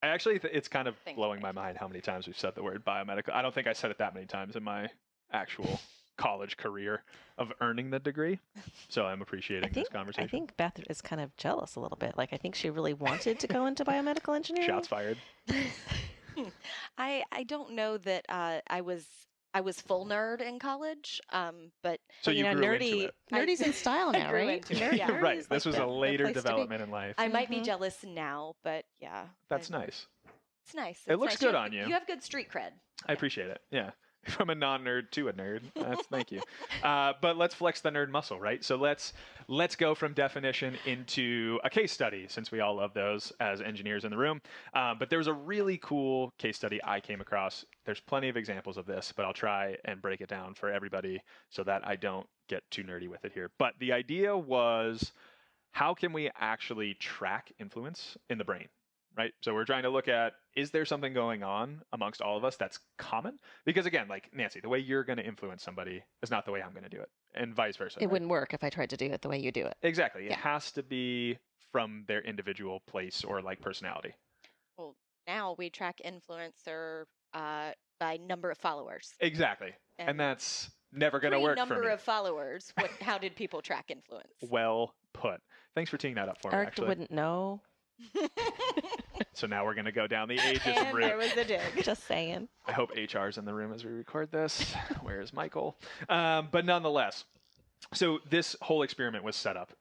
I actually, it's kind of Thank blowing you. my mind how many times we've said the word biomedical. I don't think I said it that many times in my actual college career of earning the degree. So I'm appreciating this I conversation. think Beth is kind of jealous a little bit. Like, I think she really wanted to go into biomedical engineering. Shots fired. I don't know that I was full nerd in college, but So you grew into it. nerdy's in style I now, grew right? into it, yeah. Nerdy Right. is This like was a the later place to be. development in life. I might be jealous now, but yeah, That's nice. it's nice. It It's looks nice. good on you. You have good street cred. I appreciate it. Yeah. From a non-nerd to a nerd. Thank you. But let's flex the nerd muscle, right? So let's go from definition into a case study, since we all love those as engineers in the room. But there was a really cool case study I came across. There's plenty of examples of this, but I'll try and break it down for everybody so that I don't get too nerdy with it here. But the idea was, how can we actually track influence in the brain? Right? So we're trying to look at, is there something going on amongst all of us that's common? Because again, like Nancy, the way you're going to influence somebody is not the way I'm going to do it, and vice versa. It right? wouldn't work if I tried to do it the way you do it. Exactly. It Yeah. has to be from their individual place or like personality. Well, now we track influencer by number of followers. Exactly. And that's never going to work for Number me. of followers. How did people track influence? Well put. Thanks for teeing that up for me, Eric actually. wouldn't know. So now we're going to go down the ageist And route. there was a dig. Just saying. I hope HR's in the room as we record this. Where is Michael? But nonetheless, so this whole experiment was set up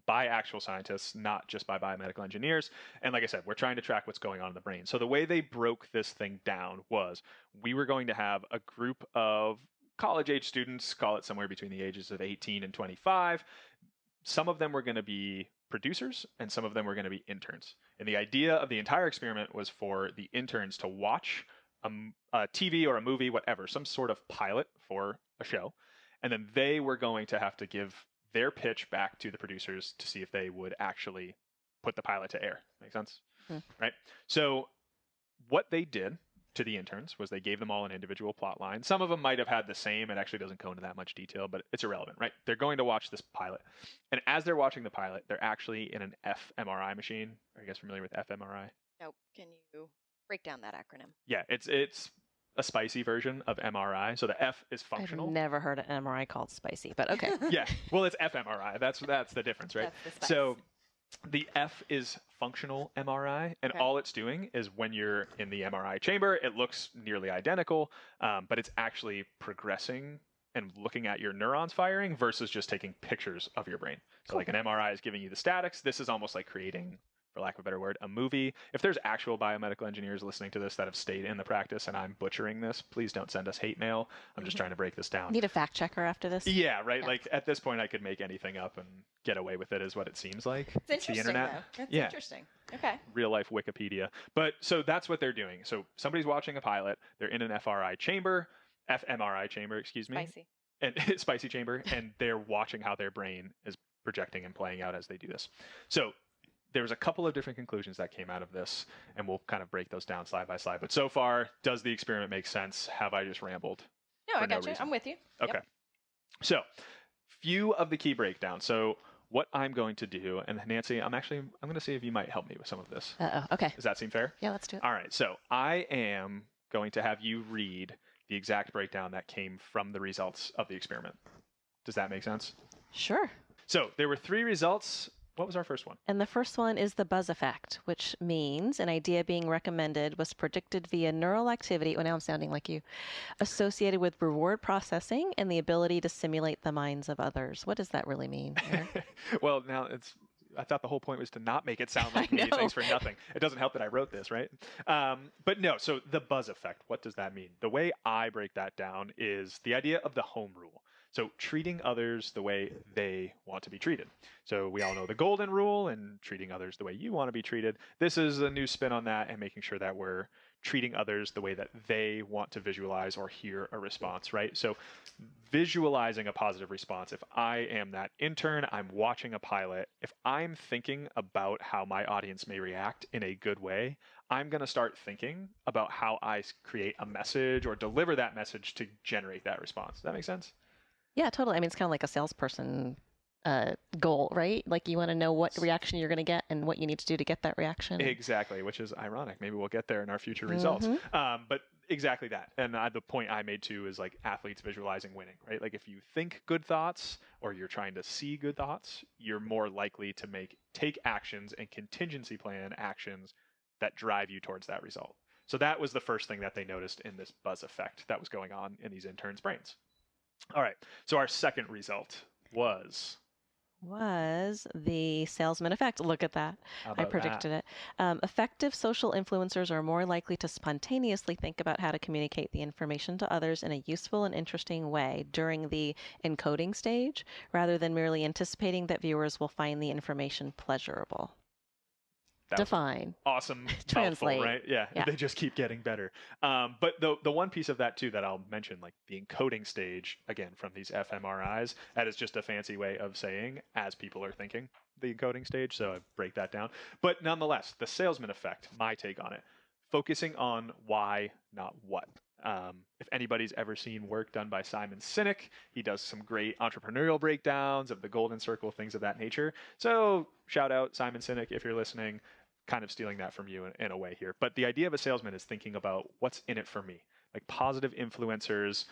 by actual scientists, not just by biomedical engineers. And like I said, we're trying to track what's going on in the brain. So the way they broke this thing down was, we were going to have a group of college-age students, call it somewhere between the ages of 18 and 25. Some of them were going to be producers and some of them were going to be interns. And the idea of the entire experiment was for the interns to watch a TV or a movie, whatever, some sort of pilot for a show. And then they were going to have to give their pitch back to the producers to see if they would actually put the pilot to air. Make sense? Right? So what they did to the interns was they gave them all an individual plot line. Some of them might have had the same. It actually doesn't go into that much detail, but it's irrelevant, right? They're going to watch this pilot. And as they're watching the pilot, they're actually in an fMRI machine. Are you guys familiar with fMRI? Nope. Can you break down that acronym? Yeah, it's a spicy version of MRI. So the F is functional. I've never heard an MRI called spicy, but okay. Yeah, well, it's fMRI. That's the difference, right? That's the spice. So the F is functional MRI, and Okay. all it's doing is when you're in the MRI chamber, it looks nearly identical, but it's actually progressing and looking at your neurons firing versus just taking pictures of your brain. So like an MRI is giving you the statics. This is almost like creating, for lack of a better word, a movie. If there's actual biomedical engineers listening to this that have stayed in the practice and I'm butchering this, please don't send us hate mail. I'm just trying to break this down. Need a fact checker after this? Yeah, right. Yeah. Like at this point, I could make anything up and get away with it, is what it seems like. It's interesting, the internet. though. That's Yeah. interesting. Okay. Real life Wikipedia. But so that's what they're doing. So somebody's watching a pilot. They're in an fMRI chamber, excuse me, Spicy. and spicy chamber, and they're watching how their brain is projecting and playing out as they do this. So there was a couple of different conclusions that came out of this, and we'll kind of break those down slide by slide. But so far, does the experiment make sense? Have I just rambled? No, For I no got you. reason. I'm with you. Okay. Yep. So, few of the key breakdowns. So, what I'm going to do, and Nancy, I'm going to see if you might help me with some of this. Uh-oh. Okay. Does that seem fair? Yeah, let's do it. All right. So, I am going to have you read the exact breakdown that came from the results of the experiment. Does that make sense? Sure. So, there were 3 results. What was our first one? And the first one is the buzz effect, which means an idea being recommended was predicted via neural activity. Oh, now I'm sounding like you. Associated with reward processing and the ability to simulate the minds of others. What does that really mean, Eric? Well, now I thought the whole point was to not make it sound like I me. know. Thanks for nothing. It doesn't help that I wrote this, right? But no, so the buzz effect, what does that mean? The way I break that down is the idea of the home rule. So treating others the way they want to be treated. So we all know the golden rule and treating others the way you want to be treated. This is a new spin on that and making sure that we're treating others the way that they want to visualize or hear a response, right? So visualizing a positive response. If I am that intern, I'm watching a pilot. If I'm thinking about how my audience may react in a good way, I'm going to start thinking about how I create a message or deliver that message to generate that response. Does that make sense? Yeah, totally. I mean, it's kind of like a salesperson goal, right? Like you want to know what reaction you're going to get and what you need to do to get that reaction. Exactly, which is ironic. Maybe we'll get there in our future results. But exactly that. And the point I made too is like athletes visualizing winning, right? Like if you think good thoughts or you're trying to see good thoughts, you're more likely to take actions and contingency plan actions that drive you towards that result. So that was the first thing that they noticed in this buzz effect that was going on in these interns' brains. All right. So our second result was the salesman effect. Look at that. I predicted it. Effective social influencers are more likely to spontaneously think about how to communicate the information to others in a useful and interesting way during the encoding stage, rather than merely anticipating that viewers will find the information pleasurable. Define. Awesome. Translate. Mouthful, right? Yeah. They just keep getting better. But the one piece of that too that I'll mention, like the encoding stage, again, from these fMRIs, that is just a fancy way of saying as people are thinking, the encoding stage. So I break that down. But nonetheless, the salesman effect, my take on it, focusing on why, not what. If anybody's ever seen work done by Simon Sinek, he does some great entrepreneurial breakdowns of the golden circle, things of that nature. So shout out Simon Sinek if you're listening. Kind of stealing that from you in a way here. But the idea of a salesman is thinking about what's in it for me. Like positive influencers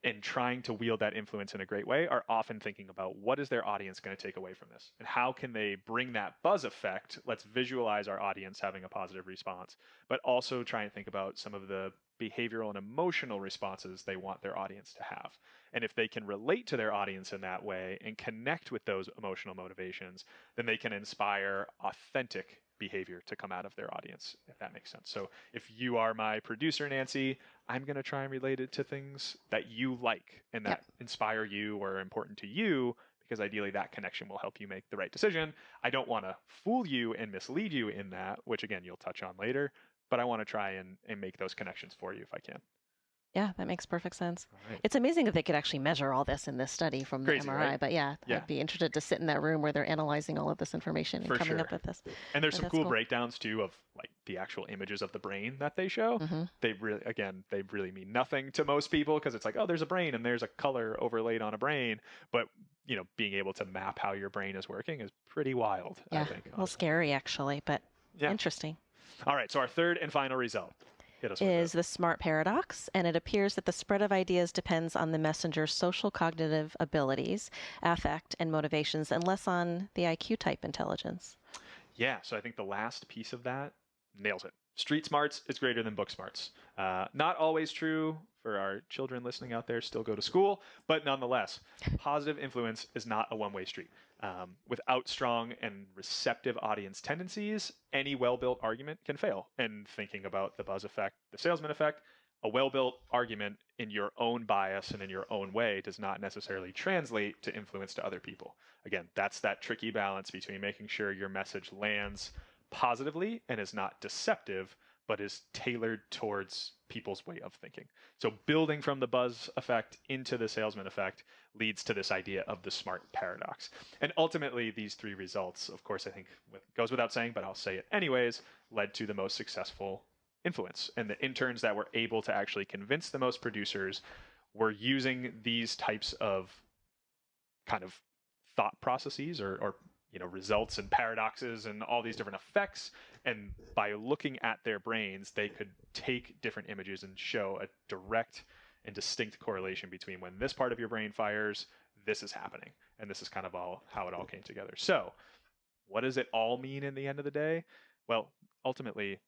and trying to wield that influence in a great way are often thinking about what is their audience going to take away from this and how can they bring that buzz effect. Let's visualize our audience having a positive response, but also try and think about some of the behavioral and emotional responses they want their audience to have. And if they can relate to their audience in that way and connect with those emotional motivations, then they can inspire authentic behavior to come out of their audience, if that makes sense. So if you are my producer, Nancy, I'm going to try and relate it to things that you like and that inspire you or are important to you, because ideally that connection will help you make the right decision. I don't want to fool you and mislead you in that, which again, you'll touch on later, but I want to try and make those connections for you if I can. Yeah, that makes perfect sense. Right. It's amazing that they could actually measure all this in this study from Crazy, the MRI. right? But I'd be interested to sit in that room where they're analyzing all of this information and coming up with this. And there's some cool breakdowns too of like the actual images of the brain that they show. They really mean nothing to most people because it's like, oh, there's a brain and there's a color overlaid on a brain. But being able to map how your brain is working is pretty wild. Yeah, I think. A little scary actually, but interesting. All right, so our third and final result is the SMART paradox, and it appears that the spread of ideas depends on the messenger's social cognitive abilities, affect, and motivations, and less on the IQ type intelligence. Yeah, so I think the last piece of that nails it. Street smarts is greater than book smarts. Not always true for our children listening out there, still go to school, but nonetheless, positive influence is not a one-way street. Without strong and receptive audience tendencies, any well-built argument can fail. And thinking about the buzz effect, the salesman effect, a well-built argument in your own bias and in your own way does not necessarily translate to influence to other people. Again, that's that tricky balance between making sure your message lands positively and is not deceptive, but is tailored towards people's way of thinking. So building from the buzz effect into the salesman effect leads to this idea of the SMART paradox. And ultimately, these three results, of course, I think goes without saying, but I'll say it anyways, led to the most successful influence. And the interns that were able to actually convince the most producers were using these types of kind of thought processes or results and paradoxes and all these different effects. And by looking at their brains, they could take different images and show a direct and distinct correlation between when this part of your brain fires, this is happening. And this is kind of how it all came together. So what does it all mean in the end of the day? Well, ultimately,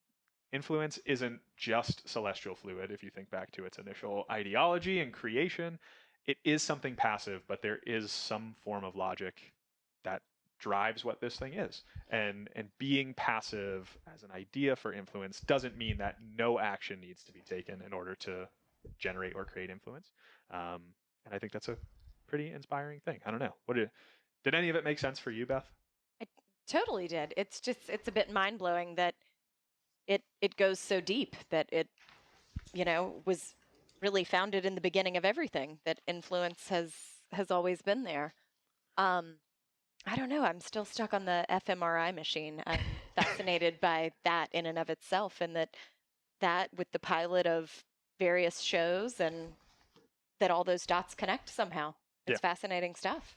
influence isn't just celestial fluid. If you think back to its initial ideology and creation, it is something passive, but there is some form of logic that drives what this thing is. And being passive as an idea for influence doesn't mean that no action needs to be taken in order to generate or create influence. And I think that's a pretty inspiring thing. I don't know. Did any of it make sense for you, Beth? It totally did. It's a bit mind-blowing that it goes so deep, that it was really founded in the beginning of everything, that influence has always been there. I don't know. I'm still stuck on the fMRI machine. I'm fascinated by that in and of itself, and that with the pilot of various shows, and that all those dots connect somehow. It's fascinating stuff.